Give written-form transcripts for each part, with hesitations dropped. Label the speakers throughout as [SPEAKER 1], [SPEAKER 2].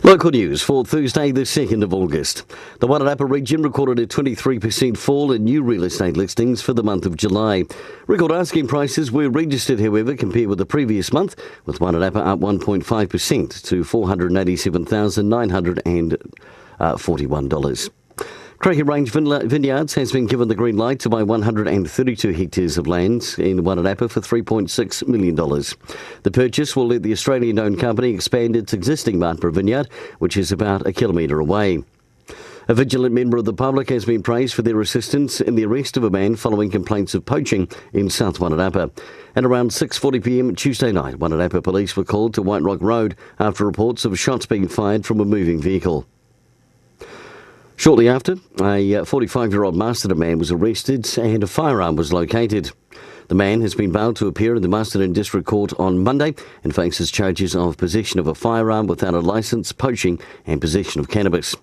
[SPEAKER 1] Local news for Thursday the 2nd of August. The Wairarapa region recorded a 23% fall in new real estate listings for the month of July. Record asking prices were registered, however, compared with the previous month, with Wairarapa up 1.5% to $487,941. Cracker Range Vineyards has been given the green light to buy 132 hectares of land in Wairarapa for $3.6 million. The purchase will let the Australian-owned company expand its existing Martborough vineyard, which is about a kilometre away. A vigilant member of the public has been praised for their assistance in the arrest of a man following complaints of poaching in South Wairarapa. At around 6:40pm Tuesday night, Wairarapa police were called to White Rock Road after reports of shots being fired from a moving vehicle. Shortly after, a 45-year-old Masterton man was arrested and a firearm was located. The man has been bailed to appear in the Masterton District Court on Monday and faces charges of possession of a firearm without a licence, poaching and possession of cannabis.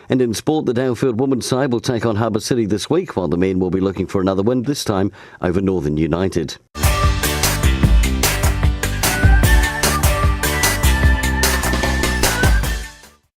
[SPEAKER 1] And in sport, the Dalefield women's side will take on Harbour City this week, while the men will be looking for another win, this time over Northern United.